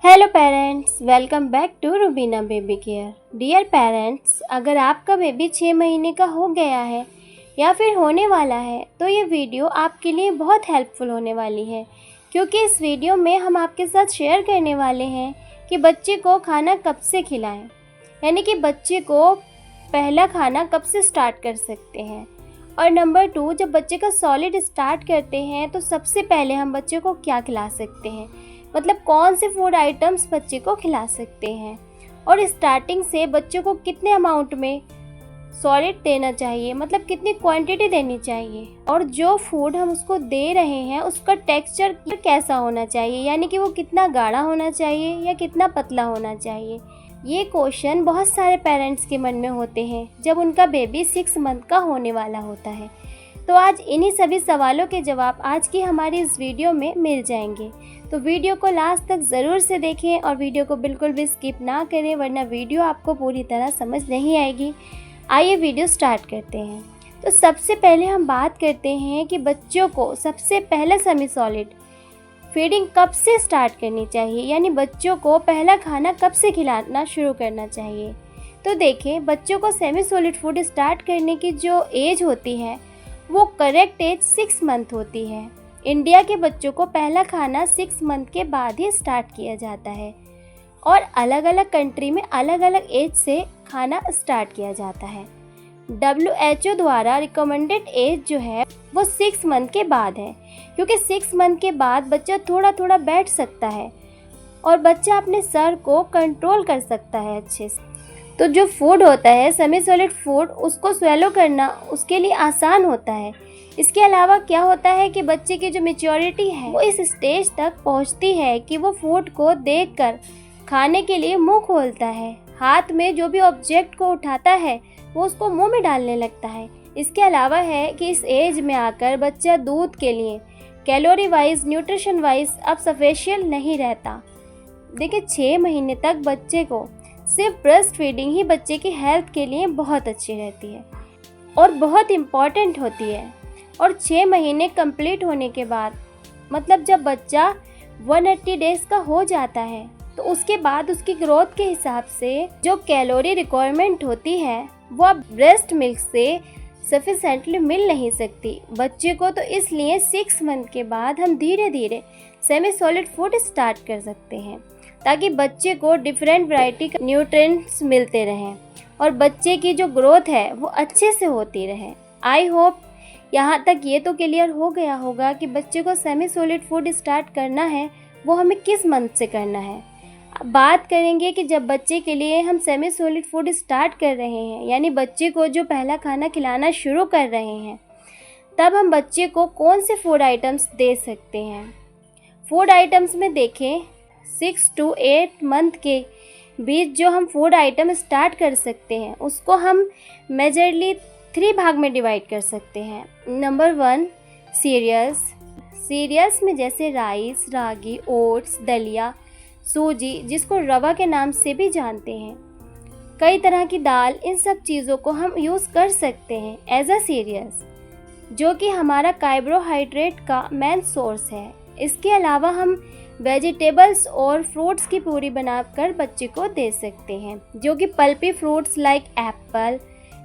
Hello parents, welcome back to Rubina baby care. Dear parents, अगर आपका baby 6 महीने का हो गया है या फिर होने वाला है तो ये वीडियो आपके लिए बहुत हेल्पफुल होने वाली है, क्योंकि इस वीडियो में हम आपके साथ शेयर करने वाले हैं कि बच्चे को खाना कब से खिलाएं, यानी कि बच्चे को पहला खाना कब से स्टार्ट कर सकते हैं। और नंबर 2, जब बच्चे का सॉलिड स्टार्ट करते हैं तो सबसे पहले हम बच्चे को क्या खिला सकते हैं, मतलब कौन से फूड आइटम्स बच्चे को खिला सकते हैं, और स्टार्टिंग से बच्चे को कितने अमाउंट में सॉलिड देना चाहिए, मतलब कितनी क्वांटिटी देनी चाहिए, और जो फूड हम उसको दे रहे हैं उसका टेक्सचर कैसा होना चाहिए, यानी कि वो कितना गाढ़ा होना चाहिए या कितना पतला होना चाहिए। ये क्वेश्चन बहुत सारे पेरेंट्स के मन में होते हैं जब उनका बेबी 6 मंथ का होने वाला होता है। तो आज इन्हीं सभी सवालों के जवाब आज की हमारी इस वीडियो में मिल जाएंगे। तो वीडियो को लास्ट तक ज़रूर से देखें और वीडियो को बिल्कुल भी स्किप ना करें, वरना वीडियो आपको पूरी तरह समझ नहीं आएगी। आइए वीडियो स्टार्ट करते हैं। तो सबसे पहले हम बात करते हैं कि बच्चों को सबसे पहला सेमी सॉलिड फीडिंग कब से स्टार्ट करनी चाहिए, यानी बच्चों को पहला खाना कब से खिलाना शुरू करना चाहिए। तो देखें, बच्चों को सेमी सॉलिड फूड स्टार्ट करने की जो एज होती है वो करेक्ट एज 6 मंथ होती है। इंडिया के बच्चों को पहला खाना 6 मंथ के बाद ही स्टार्ट किया जाता है, और अलग अलग कंट्री में अलग अलग एज से खाना स्टार्ट किया जाता है। WHO द्वारा रिकमेंडेड एज जो है वो 6 मंथ के बाद है, क्योंकि 6 मंथ के बाद बच्चा थोड़ा थोड़ा बैठ सकता है और बच्चा अपने सर को कंट्रोल कर सकता है अच्छे से। तो जो फूड होता है सेमी सॉलिड फूड, उसको स्वेलो करना उसके लिए आसान होता है। इसके अलावा क्या होता है कि बच्चे की जो मैच्योरिटी है वो इस स्टेज तक पहुंचती है कि वो फूड को देखकर खाने के लिए मुंह खोलता है, हाथ में जो भी ऑब्जेक्ट को उठाता है वो उसको मुंह में डालने लगता है। इसके अलावा है कि इस एज में आकर बच्चा दूध के लिए कैलोरी वाइज, न्यूट्रिशन वाइज अब सफिशिएंट नहीं रहता। देखिए, 6 महीने तक बच्चे को सिर्फ ब्रेस्ट फीडिंग ही बच्चे की हेल्थ के लिए बहुत अच्छी रहती है और बहुत इम्पॉर्टेंट होती है। और 6 महीने कंप्लीट होने के बाद, मतलब जब बच्चा 180 डेज का हो जाता है, तो उसके बाद उसकी ग्रोथ के हिसाब से जो कैलोरी रिक्वायरमेंट होती है वो अब ब्रेस्ट मिल्क से सफिशेंटली मिल नहीं सकती बच्चे को। तो इसलिए 6 मंथ के बाद हम धीरे धीरे सेमी सॉलिड फूड स्टार्ट कर सकते हैं, ताकि बच्चे को डिफरेंट वैरायटी के न्यूट्रिएंट्स मिलते रहें और बच्चे की जो ग्रोथ है वो अच्छे से होती रहे। आई होप यहाँ तक ये तो क्लियर हो गया होगा कि बच्चे को सेमी सॉलिड फूड स्टार्ट करना है वो हमें किस मंथ से करना है। अब बात करेंगे कि जब बच्चे के लिए हम सेमी सॉलिड फूड स्टार्ट कर रहे हैं, यानी बच्चे को जो पहला खाना खिलाना शुरू कर रहे हैं, तब हम बच्चे को कौन से फूड आइटम्स दे सकते हैं। फूड आइटम्स में देखें, 6 to 8 मंथ के बीच जो हम फूड आइटम स्टार्ट कर सकते हैं उसको हम मेजरली 3 भाग में डिवाइड कर सकते हैं। नंबर 1, सीरियल्स में जैसे राइस, रागी, ओट्स, दलिया, सूजी, जिसको रवा के नाम से भी जानते हैं, कई तरह की दाल, इन सब चीज़ों को हम यूज़ कर सकते हैं एज अ सीरियल्स, जो कि हमारा कार्बोहाइड्रेट का मेन सोर्स है। इसके अलावा हम वेजिटेबल्स और फ्रूट्स की प्यूरी बनाकर बच्चे को दे सकते हैं, जो कि pulpy fruits like apple,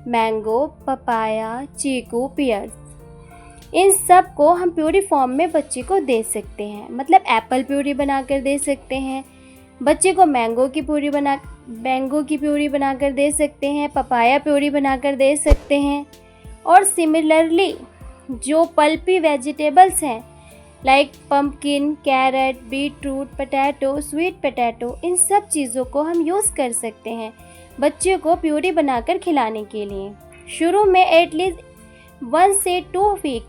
mango, papaya, chikoo, pears, इन सब को हम प्यूरी फॉर्म में बच्चे को दे सकते हैं। मतलब एप्पल प्यूरी बनाकर दे सकते हैं बच्चे को, मैंगो की प्यूरी बनाकर दे सकते हैं, पपाया प्यूरी बनाकर दे सकते हैं। और सिमिलरली जो पल्पी वेजिटेबल्स हैं like pumpkin, carrot, beetroot, potato, sweet potato, इन सब चीज़ों को हम यूज़ कर सकते हैं बच्चे को प्यूरी बनाकर खिलाने के लिए। शुरू में एटलीस्ट 1 से 2 वीक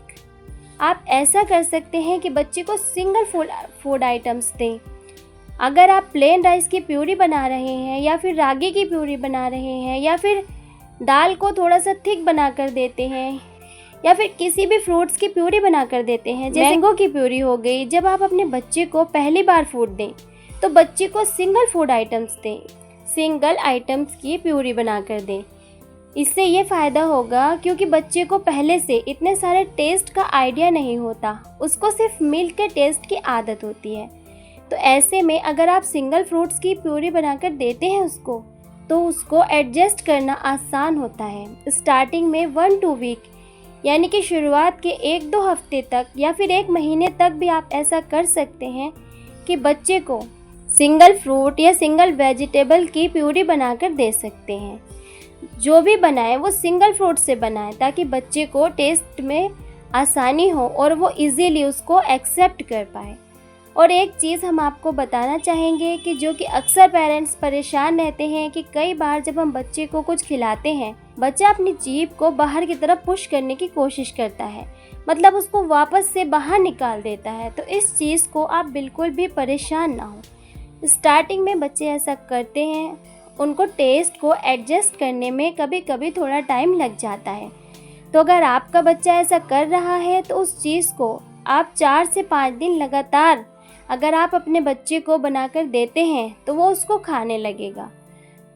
आप ऐसा कर सकते हैं कि बच्चे को सिंगल फूड आइटम्स दें। अगर आप प्लेन राइस की प्यूरी बना रहे हैं या फिर रागी की प्यूरी बना रहे हैं या फिर दाल को थोड़ा सा थिक बनाकर देते हैं या फिर किसी भी फ्रूट्स की प्यूरी बनाकर देते हैं, जैसे मैंगो की प्यूरी हो गई, जब आप अपने बच्चे को पहली बार फूड दें तो बच्चे को सिंगल फूड आइटम्स दें, सिंगल आइटम्स की प्यूरी बनाकर दें। इससे ये फ़ायदा होगा क्योंकि बच्चे को पहले से इतने सारे टेस्ट का आइडिया नहीं होता, उसको सिर्फ मिल्क के टेस्ट की आदत होती है। तो ऐसे में अगर आप सिंगल फ्रूट्स की प्यूरी बनाकर देते हैं उसको, तो उसको एडजस्ट करना आसान होता है। स्टार्टिंग में 1-2 वीक यानी कि शुरुआत के 1-2 हफ्ते तक या फिर 1 महीने तक भी आप ऐसा कर सकते हैं कि बच्चे को सिंगल फ्रूट या सिंगल वेजिटेबल की प्यूरी बनाकर दे सकते हैं। जो भी बनाएं वो सिंगल फ्रूट से बनाएं ताकि बच्चे को टेस्ट में आसानी हो और वो इजीली उसको एक्सेप्ट कर पाए। और एक चीज़ हम आपको बताना चाहेंगे कि जो कि अक्सर पेरेंट्स परेशान रहते हैं कि कई बार जब हम बच्चे को कुछ खिलाते हैं, बच्चा अपनी जीभ को बाहर की तरफ पुश करने की कोशिश करता है, मतलब उसको वापस से बाहर निकाल देता है। तो इस चीज़ को आप बिल्कुल भी परेशान ना हो। स्टार्टिंग में बच्चे ऐसा करते हैं, उनको टेस्ट को एडजस्ट करने में कभी कभी थोड़ा टाइम लग जाता है। तो अगर आपका बच्चा ऐसा कर रहा है तो उस चीज़ को आप 4 से 5 दिन लगातार अगर आप अपने बच्चे को बनाकर देते हैं तो वो उसको खाने लगेगा।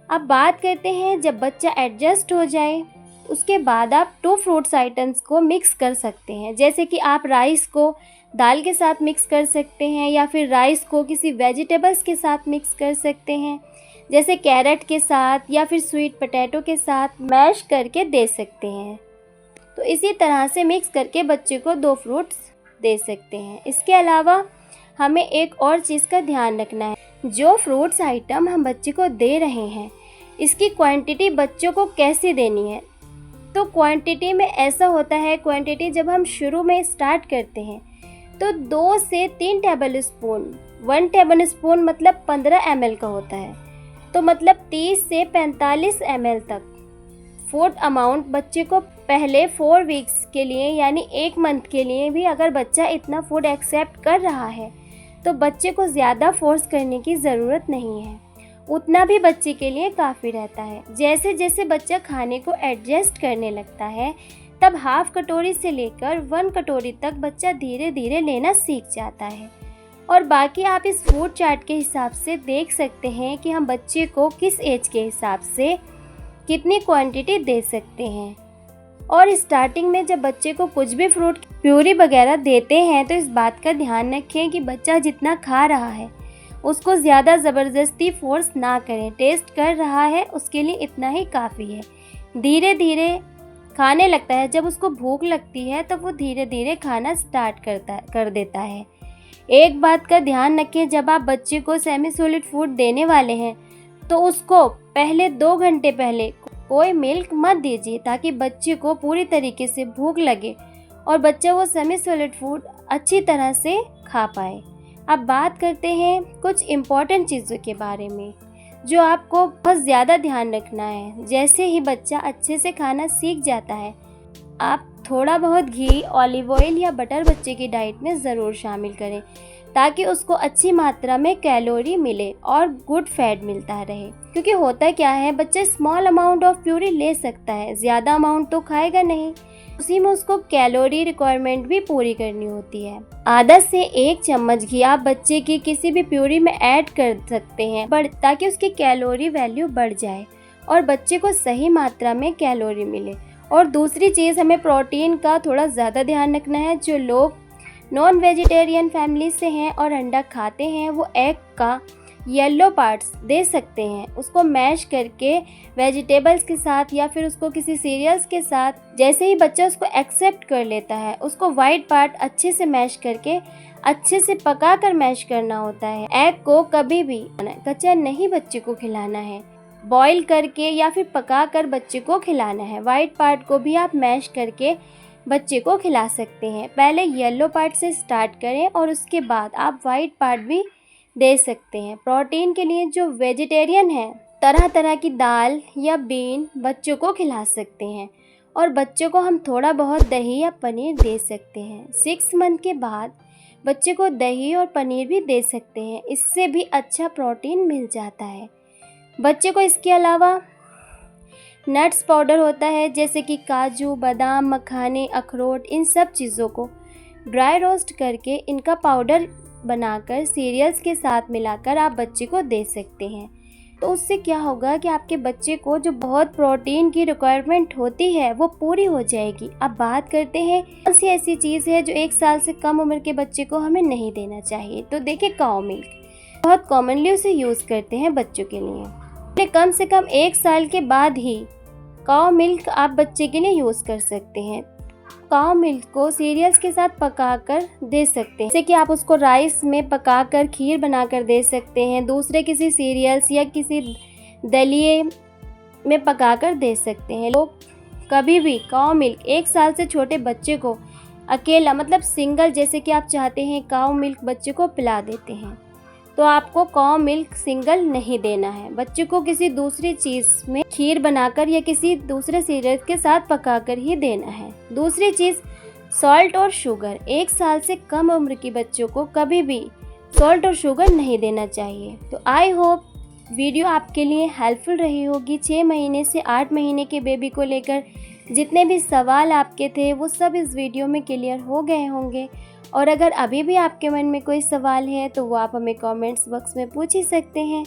अब बात करते हैं जब बच्चा एडजस्ट हो जाए, उसके बाद आप 2 फ्रूट्स आइटम्स को मिक्स कर सकते हैं। जैसे कि आप राइस को दाल के साथ मिक्स कर सकते हैं या फिर राइस को किसी वेजिटेबल्स के साथ मिक्स कर सकते हैं, जैसे कैरेट के साथ या फिर स्वीट पोटैटो के साथ मैश करके दे सकते हैं। तो इसी तरह से मिक्स करके बच्चे को 2 फ्रूट्स दे सकते हैं। इसके अलावा हमें एक और चीज़ का ध्यान रखना है, जो फ्रूट्स आइटम हम बच्चे को दे रहे हैं इसकी क्वांटिटी बच्चों को कैसे देनी है। तो क्वांटिटी में ऐसा होता है, क्वांटिटी जब हम शुरू में स्टार्ट करते हैं तो 2 से 3 टेबल स्पून, 1 टेबल स्पून मतलब 15 ml का होता है, तो मतलब 30 से 45 ml तक फूड अमाउंट बच्चे को पहले 4 वीक्स के लिए यानी 1 मंथ के लिए भी अगर बच्चा इतना फूड एक्सेप्ट कर रहा है तो बच्चे को ज़्यादा फोर्स करने की ज़रूरत नहीं है, उतना भी बच्चे के लिए काफ़ी रहता है। जैसे जैसे बच्चा खाने को एडजस्ट करने लगता है तब हाफ कटोरी से लेकर 1 कटोरी तक बच्चा धीरे धीरे लेना सीख जाता है। और बाकी आप इस फूड चार्ट के हिसाब से देख सकते हैं कि हम बच्चे को किस एज के हिसाब से कितनी क्वांटिटी दे सकते हैं। और स्टार्टिंग में जब बच्चे को कुछ भी फ्रूट प्यूरी वगैरह देते हैं तो इस बात का ध्यान रखें कि बच्चा जितना खा रहा है उसको ज़्यादा ज़बरदस्ती फोर्स ना करें। टेस्ट कर रहा है उसके लिए इतना ही काफ़ी है। धीरे धीरे खाने लगता है, जब उसको भूख लगती है तो वो धीरे धीरे खाना स्टार्ट कर देता है। एक बात का ध्यान रखें, जब आप बच्चे को सेमी सॉलिड फूड देने वाले हैं तो उसको पहले 2 घंटे पहले कोई मिल्क मत दीजिए ताकि बच्चे को पूरी तरीके से भूख लगे और बच्चा वो सेमी सॉलिड फूड अच्छी तरह से खा पाए। अब बात करते हैं कुछ इम्पॉर्टेंट चीज़ों के बारे में जो आपको बहुत ज़्यादा ध्यान रखना है। जैसे ही बच्चा अच्छे से खाना सीख जाता है, आप थोड़ा बहुत घी, ऑलिव ऑयल या बटर बच्चे की डाइट में ज़रूर शामिल करें ताकि उसको अच्छी मात्रा में कैलोरी मिले और गुड फैट मिलता रहे। क्योंकि होता क्या है, बच्चा स्मॉल अमाउंट ऑफ प्यूरी ले सकता है, ज़्यादा अमाउंट तो खाएगा नहीं, उसी में उसको कैलोरी रिक्वायरमेंट भी पूरी करनी होती है। आधा से 1 चम्मच घी आप बच्चे की किसी भी प्यूरी में ऐड कर सकते हैं ताकि उसकी कैलोरी वैल्यू बढ़ जाए और बच्चे को सही मात्रा में कैलोरी मिले। और दूसरी चीज़, हमें प्रोटीन का थोड़ा ज़्यादा ध्यान रखना है। जो लोग नॉन वेजिटेरियन फैमिली से हैं और अंडा खाते हैं वो एग का येलो पार्ट्स दे सकते हैं, उसको मैश करके वेजिटेबल्स के साथ या फिर उसको किसी सीरियल्स के साथ, जैसे ही बच्चा उसको एक्सेप्ट कर लेता है उसको वाइट पार्ट अच्छे से मैश करके अच्छे से पका कर मैश करना होता है। एग को कभी भी कच्चा नहीं बच्चे को खिलाना है, बॉईल करके या फिर पका कर बच्चे को खिलाना है। वाइट पार्ट को भी आप मैश करके बच्चे को खिला सकते हैं। पहले येलो पार्ट से स्टार्ट करें और उसके बाद आप वाइट पार्ट भी दे सकते हैं। प्रोटीन के लिए जो वेजिटेरियन है, तरह तरह की दाल या बीन बच्चों को खिला सकते हैं और बच्चों को हम थोड़ा बहुत दही या पनीर दे सकते हैं। 6 मंथ के बाद बच्चे को दही और पनीर भी दे सकते हैं, इससे भी अच्छा प्रोटीन मिल जाता है। बच्चे को इसके अलावा नट्स पाउडर होता है जैसे कि काजू, बादाम, मखाने, अखरोट, इन सब चीज़ों को ड्राई रोस्ट करके इनका पाउडर बनाकर सीरियल्स के साथ मिलाकर आप बच्चे को दे सकते हैं। तो उससे क्या होगा कि आपके बच्चे को जो बहुत प्रोटीन की रिक्वायरमेंट होती है वो पूरी हो जाएगी। अब बात करते हैं कौन सी ऐसी चीज़ है जो 1 साल से कम उम्र के बच्चे को हमें नहीं देना चाहिए। तो देखिए, काऊ मिल्क, बहुत कॉमनली उसे यूज़ करते हैं बच्चों के लिए। कम से कम 1 साल के बाद ही काऊ मिल्क आप बच्चे के लिए यूज़ कर सकते हैं। काऊ मिल्क को सीरियल्स के साथ पकाकर दे सकते हैं, जैसे कि आप उसको राइस में पकाकर खीर बनाकर दे सकते हैं, दूसरे किसी सीरियल्स या किसी दलिए में पकाकर दे सकते हैं। लोग कभी भी काऊ मिल्क 1 साल से छोटे बच्चे को अकेला मतलब सिंगल, जैसे कि आप चाहते हैं काऊ मिल्क बच्चे को पिला देते हैं, तो आपको काऊ मिल्क सिंगल नहीं देना है। बच्चे को किसी दूसरी चीज़ में खीर बनाकर या किसी दूसरे सीरियल के साथ पकाकर ही देना है। दूसरी चीज़ सॉल्ट और शुगर। 1 साल से कम उम्र के बच्चों को कभी भी सॉल्ट और शुगर नहीं देना चाहिए। तो आई होप वीडियो आपके लिए हेल्पफुल रही होगी। 6 महीने से 8 महीने के बेबी को लेकर जितने भी सवाल आपके थे वो सब इस वीडियो में क्लियर हो गए होंगे। और अगर अभी भी आपके मन में कोई सवाल है तो वो आप हमें कमेंट्स बॉक्स में पूछ ही सकते हैं।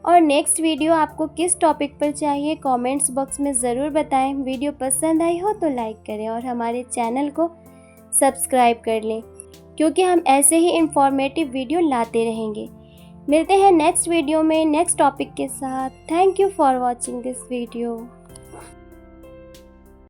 और नेक्स्ट वीडियो आपको किस टॉपिक पर चाहिए कमेंट्स बॉक्स में ज़रूर बताएं। वीडियो पसंद आई हो तो लाइक करें और हमारे चैनल को सब्सक्राइब कर लें, क्योंकि हम ऐसे ही इंफॉर्मेटिव वीडियो लाते रहेंगे। मिलते हैं नेक्स्ट वीडियो में नेक्स्ट टॉपिक के साथ। Thank you for watching this video.